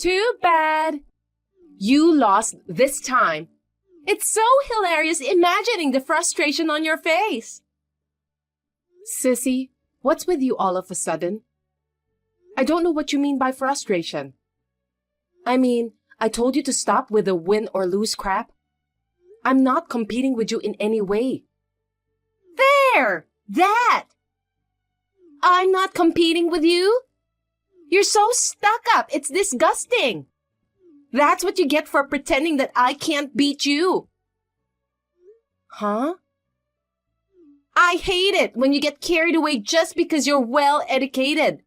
Too bad. You lost this time. It's so hilarious imagining the frustration on your face. Sissy, what's with you all of a sudden? I don't know what you mean by frustration. I mean, I told you to stop with the win or lose crap. I'm not competing with you in any way. There! That! I'm not competing with you? You're so stuck up. It's disgusting. That's what you get for pretending that I can't beat you. Huh? I hate it when you get carried away just because you're well educated.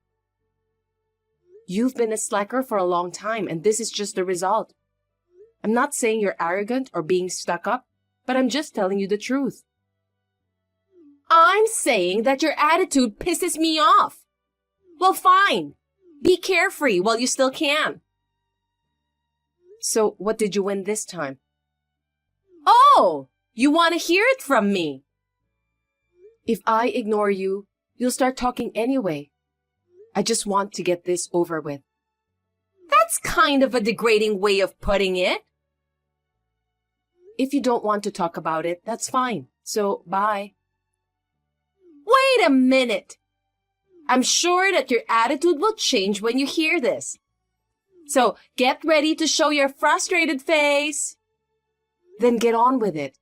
You've been a slacker for a long time, and this is just the result. I'm not saying you're arrogant or being stuck up, but I'm just telling you the truth. I'm saying that your attitude pisses me off. Well, fine. Be carefree while you still can. So, what did you win this time? Oh, you want to hear it from me? If I ignore you, you'll start talking anyway. I just want to get this over with. That's kind of a degrading way of putting it. If you don't want to talk about it, that's fine. So, bye. Wait a minute. I'm sure that your attitude will change when you hear this. So, get ready to show your frustrated face. Then get on with it.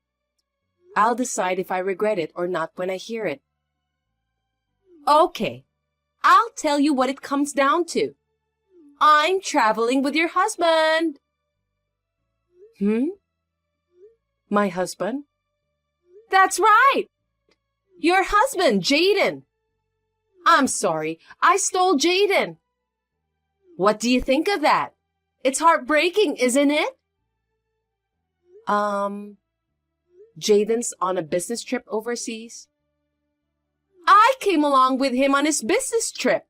I'll decide if I regret it or not when I hear it. Okay. I'll tell you what it comes down to. I'm traveling with your husband. My husband? That's right. Your husband, Jaden. I'm sorry, I stole Jaden. What do you think of that? It's heartbreaking, isn't it? Jaden's on a business trip overseas. I came along with him on his business trip.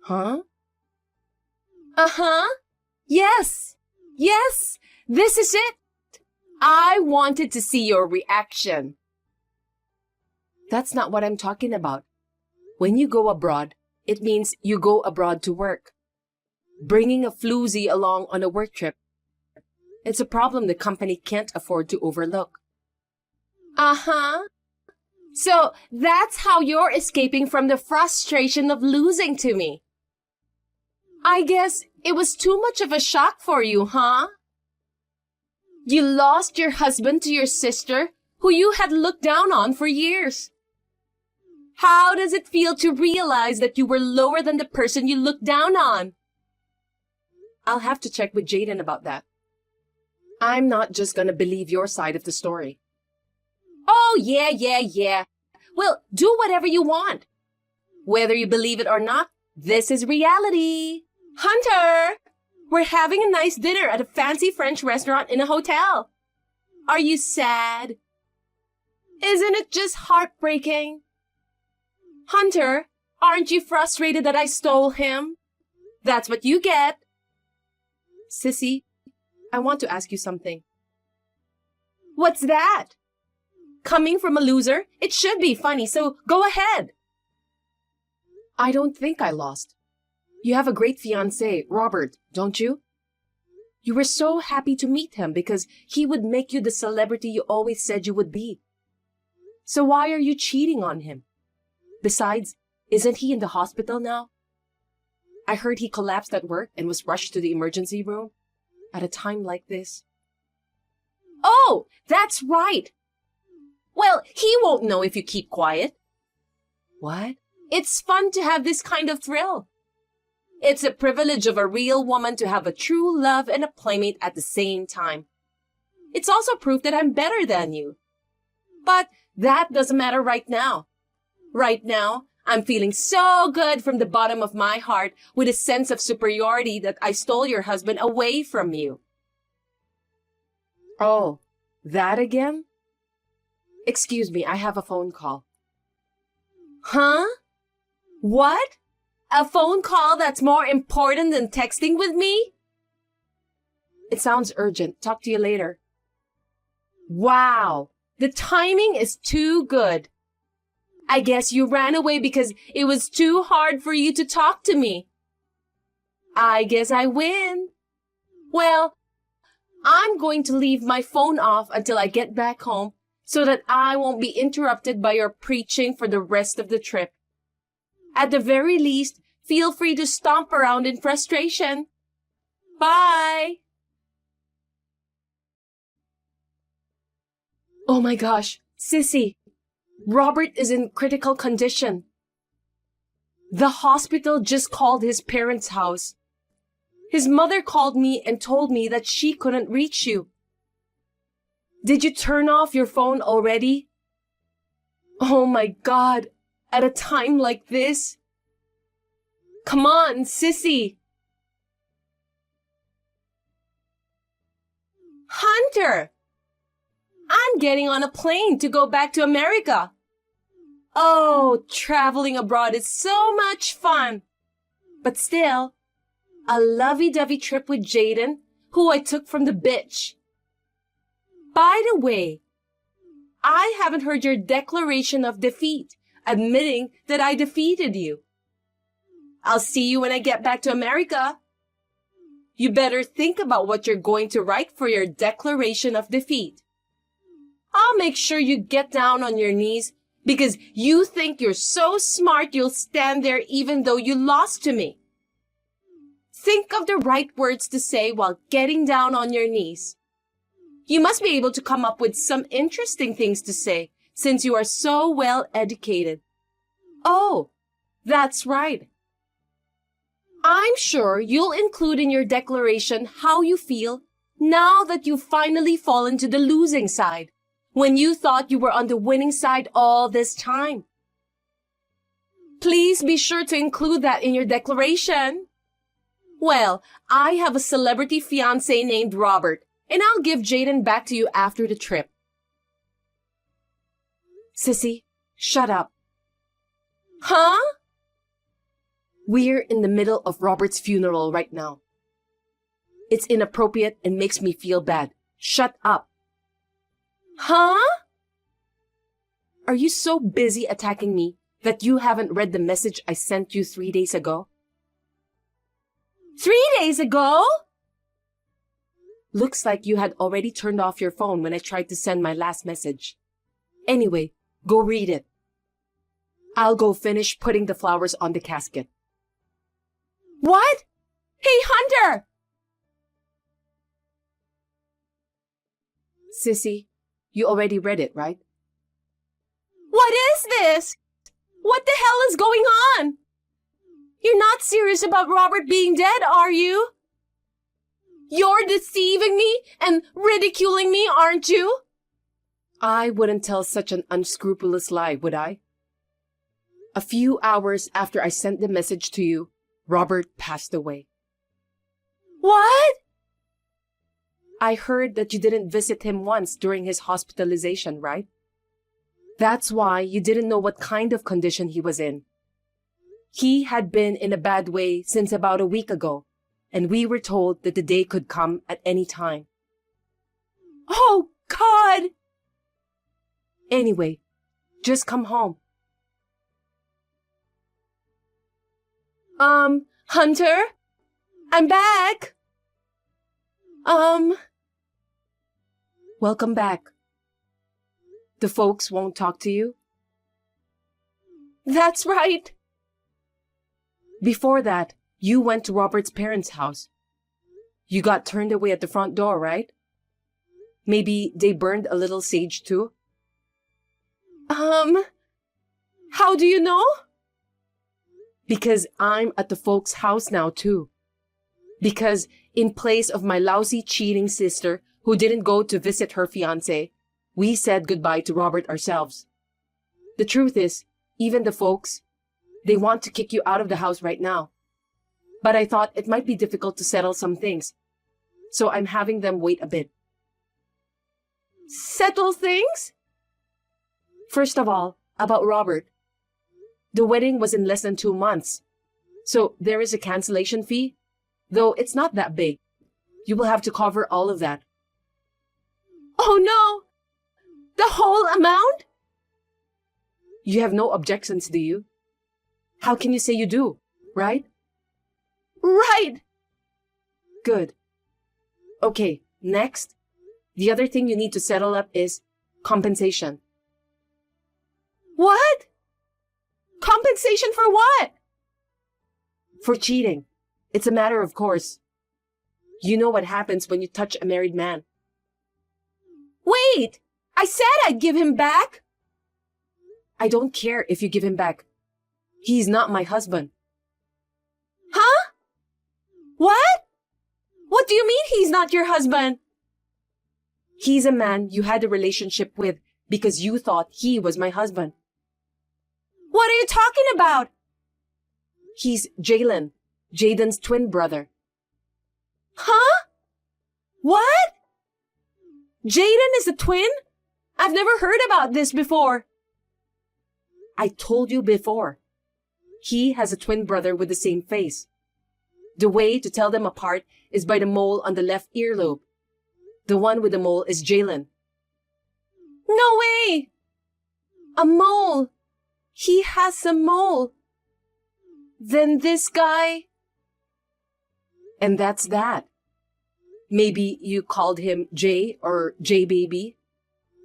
Huh? Uh-huh. Yes. Yes, this is it. I wanted to see your reaction. That's not what I'm talking about. When you go abroad, it means you go abroad to work. Bringing a floozy along on a work trip, it's a problem the company can't afford to overlook. Uh-huh. So that's how you're escaping from the frustration of losing to me. I guess it was too much of a shock for you, huh? You lost your husband to your sister, who you had looked down on for years. How does it feel to realize that you were lower than the person you looked down on? I'll have to check with Jaden about that. I'm not just gonna believe your side of the story. Oh, yeah. Well, do whatever you want. Whether you believe it or not, this is reality. Hunter, we're having a nice dinner at a fancy French restaurant in a hotel. Are you sad? Isn't it just heartbreaking? Hunter, aren't you frustrated that I stole him? That's what you get. Sissy, I want to ask you something. What's that? Coming from a loser, it should be funny, so go ahead. I don't think I lost. You have a great fiancé, Robert, don't you? You were so happy to meet him because he would make you the celebrity you always said you would be. So why are you cheating on him? Besides, isn't he in the hospital now? I heard he collapsed at work and was rushed to the emergency room at a time like this. Oh, that's right. Well, he won't know if you keep quiet. What? It's fun to have this kind of thrill. It's a privilege of a real woman to have a true love and a playmate at the same time. It's also proof that I'm better than you. But that doesn't matter right now. Right now, I'm feeling so good from the bottom of my heart with a sense of superiority that I stole your husband away from you. Oh, that again? Excuse me, I have a phone call. Huh? What? A phone call that's more important than texting with me? It sounds urgent. Talk to you later. Wow, the timing is too good. I guess you ran away because it was too hard for you to talk to me. I guess I win. Well, I'm going to leave my phone off until I get back home so that I won't be interrupted by your preaching for the rest of the trip. At the very least, feel free to stomp around in frustration. Bye! Oh my gosh, Sissy, Robert is in critical condition. The hospital just called his parents' house. His mother called me and told me that she couldn't reach you. Did you turn off your phone already? Oh my God, at a time like this? Come on, Sissy. Hunter! I'm getting on a plane to go back to America. Oh, traveling abroad is so much fun. But still, a lovey-dovey trip with Jaden, who I took from the beach. By the way, I haven't heard your declaration of defeat, admitting that I defeated you. I'll see you when I get back to America. You better think about what you're going to write for your declaration of defeat. I'll make sure you get down on your knees because you think you're so smart you'll stand there even though you lost to me. Think of the right words to say while getting down on your knees. You must be able to come up with some interesting things to say since you are so well educated. Oh, that's right. I'm sure you'll include in your declaration how you feel now that you've finally fallen to the losing side, when you thought you were on the winning side all this time. Please be sure to include that in your declaration. Well, I have a celebrity fiancé named Robert, and I'll give Jaden back to you after the trip. Sissy, shut up. Huh? We're in the middle of Robert's funeral right now. It's inappropriate and makes me feel bad. Shut up. Huh? Are you so busy attacking me that you haven't read the message I sent you 3 days ago? 3 days ago? Looks like you had already turned off your phone when I tried to send my last message. Anyway, go read it. I'll go finish putting the flowers on the casket. What? Hey, Hunter! Sissy, you already read it, right? What is this? What the hell is going on? You're not serious about Robert being dead, are you? You're deceiving me and ridiculing me, aren't you? I wouldn't tell such an unscrupulous lie, would I? A few hours after I sent the message to you, Robert passed away. What? I heard that you didn't visit him once during his hospitalization, right? That's why you didn't know what kind of condition he was in. He had been in a bad way since about a week ago, and we were told that the day could come at any time. Oh, God! Anyway, just come home. Hunter? I'm back! Welcome back. The folks won't talk to you? That's right. Before that, you went to Robert's parents' house. You got turned away at the front door, right? Maybe they burned a little sage too? How do you know? Because I'm at the folks' house now too. Because in place of my lousy cheating sister who didn't go to visit her fiancé, we said goodbye to Robert ourselves. The truth is, even the folks, they want to kick you out of the house right now. But I thought it might be difficult to settle some things, so I'm having them wait a bit. Settle things? First of all, about Robert. The wedding was in less than 2 months, so there is a cancellation fee, though it's not that big. You will have to cover all of that. Oh no! The whole amount? You have no objections, do you? How can you say you do, right? Right! Good. Okay, next. The other thing you need to settle up is compensation. What? Compensation for what? For cheating. It's a matter of course. You know what happens when you touch a married man. Wait! I said I'd give him back! I don't care if you give him back. He's not my husband. Huh? What? What do you mean he's not your husband? He's a man you had a relationship with because you thought he was my husband. What are you talking about? He's Jalen, Jaden's twin brother. Huh? What? Jaden is a twin? I've never heard about this before. I told you before. He has a twin brother with the same face. The way to tell them apart is by the mole on the left earlobe. The one with the mole is Jalen. No way! A mole! He has a mole. Then this guy... And that's that. Maybe you called him Jay or J-Baby.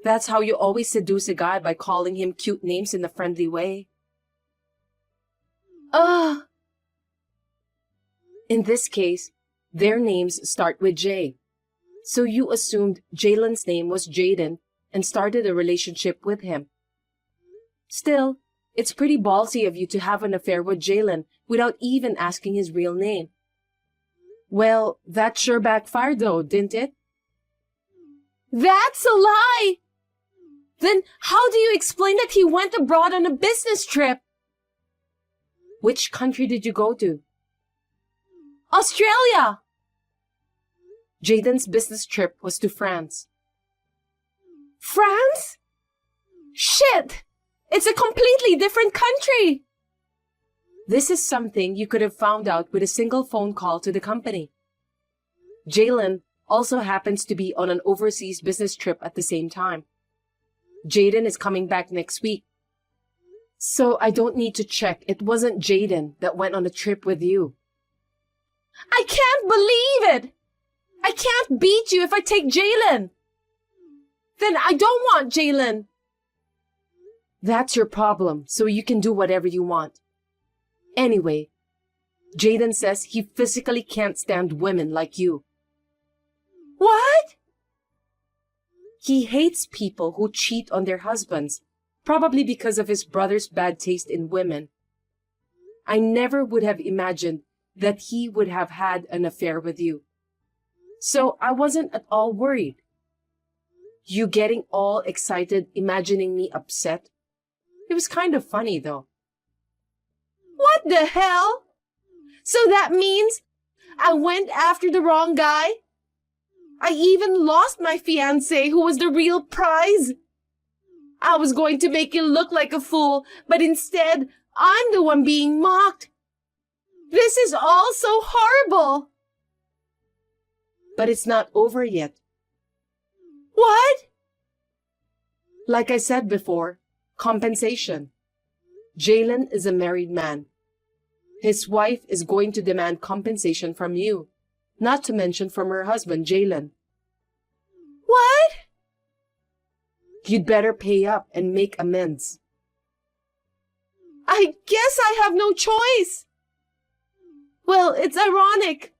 That's how you always seduce a guy, by calling him cute names in a friendly way. In this case, their names start with J. So you assumed Jalen's name was Jaden and started a relationship with him. Still, it's pretty ballsy of you to have an affair with Jalen without even asking his real name. Well, that sure backfired though, didn't it? That's a lie! Then how do you explain that he went abroad on a business trip? Which country did you go to? Australia! Jaden's business trip was to France. France? Shit! It's a completely different country! This is something you could have found out with a single phone call to the company. Jalen also happens to be on an overseas business trip at the same time. Jaden is coming back next week. So I don't need to check. It wasn't Jaden that went on a trip with you. I can't believe it! I can't beat you if I take Jalen. Then I don't want Jalen. That's your problem, so you can do whatever you want. Anyway, Jaden says he physically can't stand women like you. What? He hates people who cheat on their husbands, probably because of his brother's bad taste in women. I never would have imagined that he would have had an affair with you. So I wasn't at all worried. You getting all excited, imagining me upset? It was kind of funny though. What the hell? So that means I went after the wrong guy? I even lost my fiancé, who was the real prize. I was going to make you look like a fool, but instead, I'm the one being mocked. This is all so horrible. But it's not over yet. What? Like I said before, compensation. Jalen is a married man. His wife is going to demand compensation from you, not to mention from her husband, Jalen. What? You'd better pay up and make amends. I guess I have no choice. Well, it's ironic.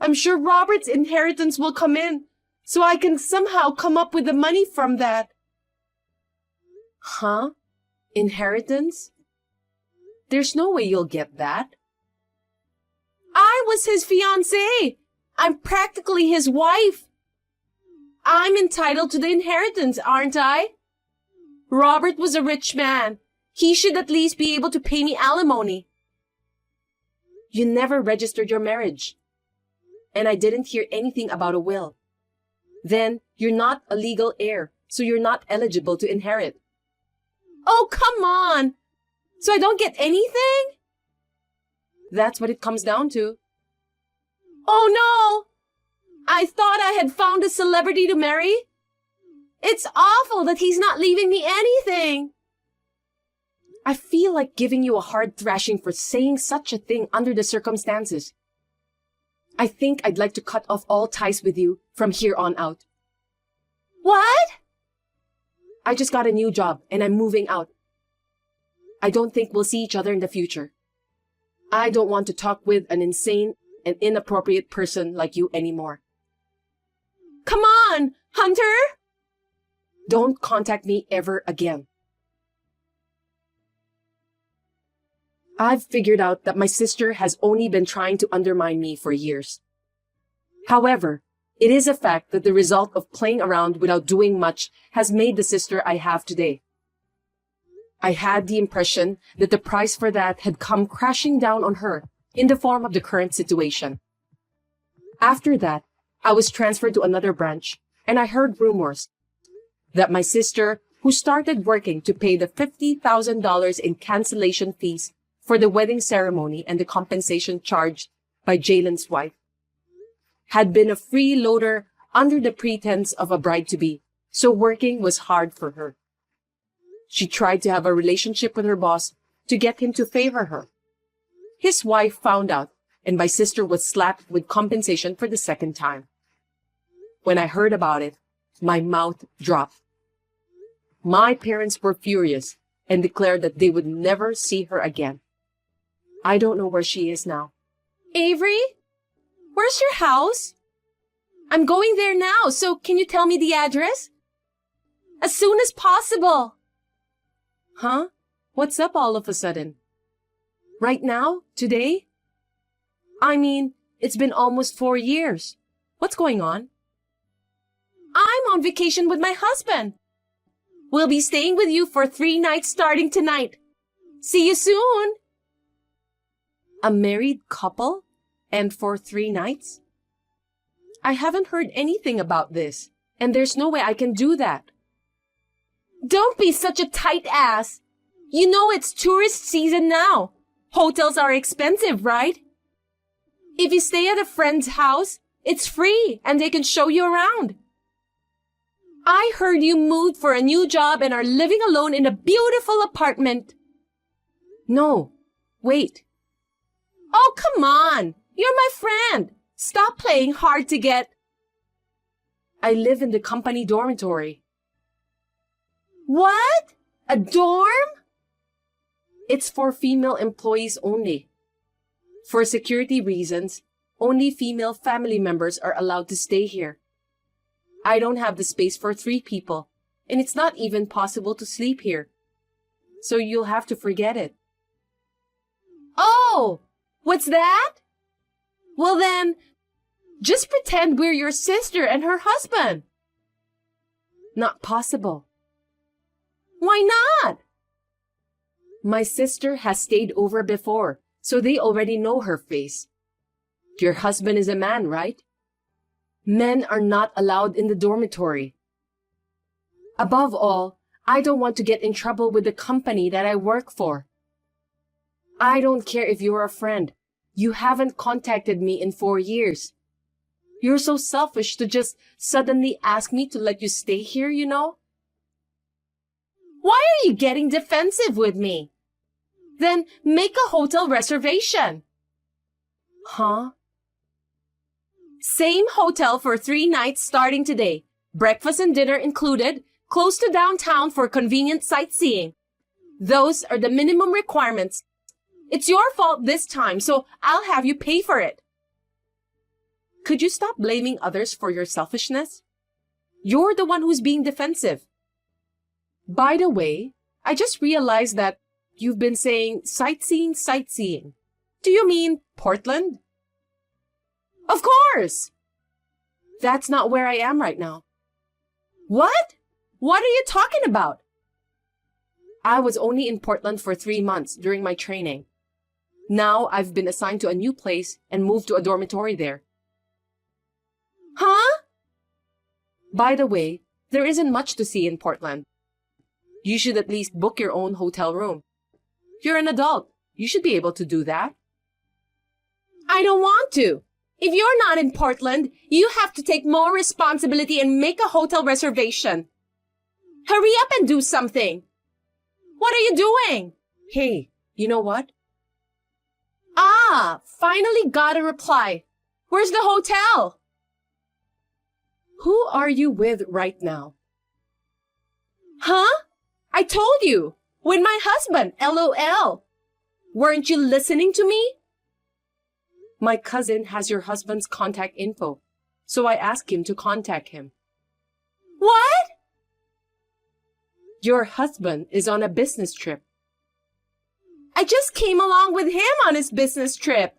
I'm sure Robert's inheritance will come in, so I can somehow come up with the money from that. Huh? Inheritance? There's no way you'll get that. I was his fiancé. I'm practically his wife. I'm entitled to the inheritance, aren't I? Robert was a rich man. He should at least be able to pay me alimony. You never registered your marriage. And I didn't hear anything about a will. Then you're not a legal heir, so you're not eligible to inherit. Oh, come on! So I don't get anything? That's what it comes down to. Oh no! I thought I had found a celebrity to marry. It's awful that he's not leaving me anything. I feel like giving you a hard thrashing for saying such a thing under the circumstances. I think I'd like to cut off all ties with you from here on out. What? I just got a new job and I'm moving out. I don't think we'll see each other in the future. I don't want to talk with an insane and inappropriate person like you anymore. Come on, Hunter! Don't contact me ever again. I've figured out that my sister has only been trying to undermine me for years. However, it is a fact that the result of playing around without doing much has made the sister I have today. I had the impression that the price for that had come crashing down on her in the form of the current situation. After that, I was transferred to another branch, and I heard rumors that my sister, who started working to pay the $50,000 in cancellation fees for the wedding ceremony and the compensation charged by Jalen's wife, had been a freeloader under the pretense of a bride-to-be, so working was hard for her. She tried to have a relationship with her boss to get him to favor her. His wife found out, and my sister was slapped with compensation for the second time. When I heard about it, my mouth dropped. My parents were furious and declared that they would never see her again. I don't know where she is now. Avery? Where's your house? I'm going there now, so can you tell me the address? As soon as possible. Huh? What's up all of a sudden? Right now? Today? I mean, it's been almost 4 years. What's going on? I'm on vacation with my husband. We'll be staying with you for 3 nights starting tonight. See you soon. A married couple? And for 3 nights? I haven't heard anything about this, and there's no way I can do that. Don't be such a tight ass. You know it's tourist season now. Hotels are expensive, right? If you stay at a friend's house, it's free and they can show you around. I heard you moved for a new job and are living alone in a beautiful apartment. No, wait. Oh, come on. You're my friend. Stop playing hard to get. I live in the company dormitory. What? A dorm? It's for female employees only. For security reasons, only female family members are allowed to stay here. I don't have the space for 3 people, and it's not even possible to sleep here. So you'll have to forget it. Oh, what's that? Well then, just pretend we're your sister and her husband. Not possible. Why not? My sister has stayed over before, so they already know her face. Your husband is a man, right? Men are not allowed in the dormitory. Above all, I don't want to get in trouble with the company that I work for. I don't care if you're a friend. You haven't contacted me in 4 years. You're so selfish to just suddenly ask me to let you stay here, you know? Why are you getting defensive with me? Then make a hotel reservation. Huh? Same hotel for 3 nights starting today. Breakfast and dinner included, close to downtown for convenient sightseeing. Those are the minimum requirements. It's your fault this time, so I'll have you pay for it. Could you stop blaming others for your selfishness? You're the one who's being defensive. By the way, I just realized that you've been saying sightseeing. Do you mean Portland? Of course! That's not where I am right now. What? What are you talking about? I was only in Portland for 3 months during my training. Now I've been assigned to a new place and moved to a dormitory there. Huh? By the way, there isn't much to see in Portland. You should at least book your own hotel room. You're an adult. You should be able to do that. I don't want to. If you're not in Portland, you have to take more responsibility and make a hotel reservation. Hurry up and do something. What are you doing? Hey, you know what? Ah, finally got a reply. Where's the hotel? Who are you with right now? Huh? I told you. With my husband, LOL. Weren't you listening to me? My cousin has your husband's contact info, so I asked him to contact him. What? Your husband is on a business trip. I just came along with him on his business trip.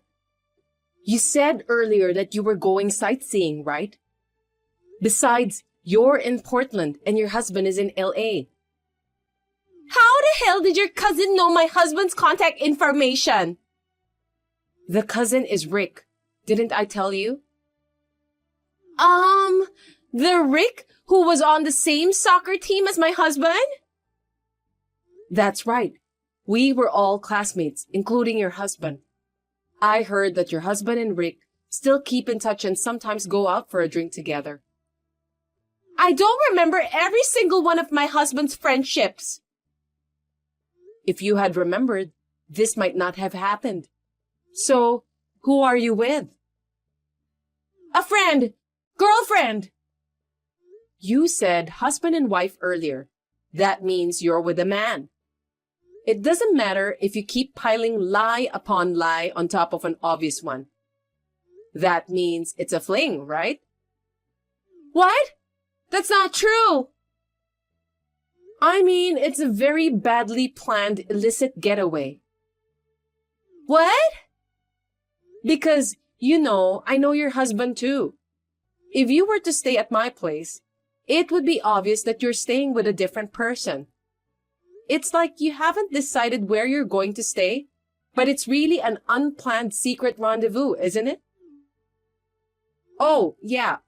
You said earlier that you were going sightseeing, right? Besides, you're in Portland and your husband is in LA. How the hell did your cousin know my husband's contact information? The cousin is Rick. Didn't I tell you? The Rick who was on the same soccer team as my husband? That's right. We were all classmates, including your husband. I heard that your husband and Rick still keep in touch and sometimes go out for a drink together. I don't remember every single one of my husband's friendships. If you had remembered, this might not have happened. So, who are you with? A friend. Girlfriend. You said husband and wife earlier. That means you're with a man. It doesn't matter if you keep piling lie upon lie on top of an obvious one. That means it's a fling, right? What? That's not true. I mean, it's a very badly planned illicit getaway. What? Because, I know your husband too. If you were to stay at my place, it would be obvious that you're staying with a different person. It's like you haven't decided where you're going to stay, but it's really an unplanned secret rendezvous, isn't it? Oh, yeah.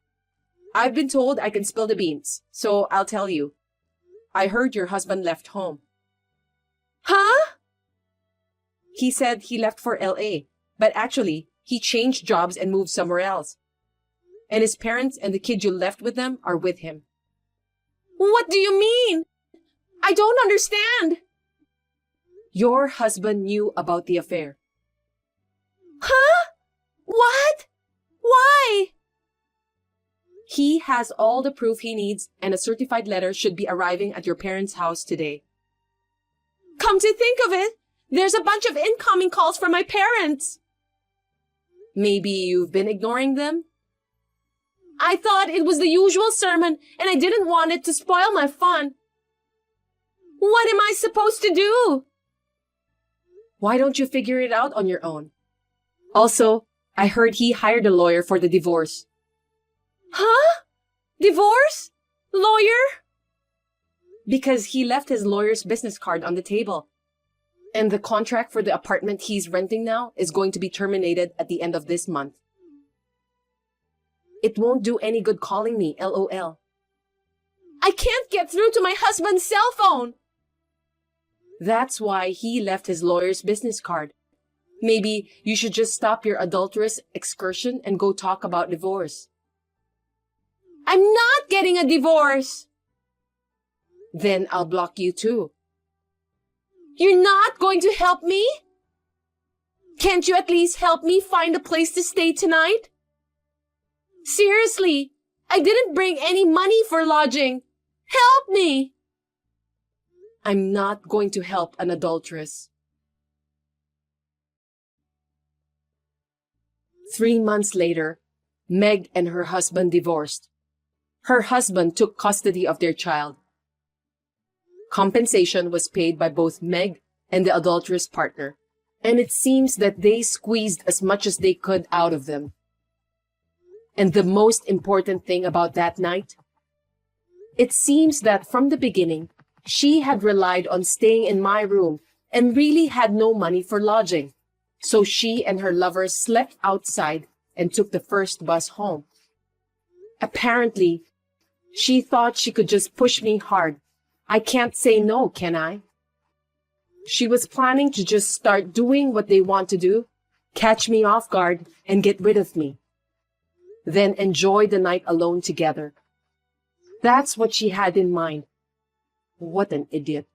I've been told I can spill the beans, so I'll tell you. I heard your husband left home. Huh? He said he left for LA, but actually, he changed jobs and moved somewhere else. And his parents and the kid you left with them are with him. What do you mean? I don't understand. Your husband knew about the affair. Huh? What? Why? He has all the proof he needs, and a certified letter should be arriving at your parents' house today. Come to think of it, there's a bunch of incoming calls from my parents. Maybe you've been ignoring them? I thought it was the usual sermon, and I didn't want it to spoil my fun. What am I supposed to do? Why don't you figure it out on your own? Also, I heard he hired a lawyer for the divorce. Huh? Divorce? Lawyer? Because he left his lawyer's business card on the table. And the contract for the apartment he's renting now is going to be terminated at the end of this month. It won't do any good calling me, LOL. I can't get through to my husband's cell phone. That's why he left his lawyer's business card. Maybe you should just stop your adulterous excursion and go talk about divorce. I'm not getting a divorce. Then I'll block you too. You're not going to help me? Can't you at least help me find a place to stay tonight? Seriously, I didn't bring any money for lodging. Help me! I'm not going to help an adulteress. 3 months later, Meg and her husband divorced. Her husband took custody of their child. Compensation was paid by both Meg and the adulterous partner, and it seems that they squeezed as much as they could out of them. And the most important thing about that night? It seems that from the beginning, she had relied on staying in my room and really had no money for lodging. So she and her lover slept outside and took the first bus home. Apparently, she thought she could just push me hard. I can't say no, can I? She was planning to just start doing what they want to do, catch me off guard, and get rid of me. Then enjoy the night alone together. That's what she had in mind. What an idiot.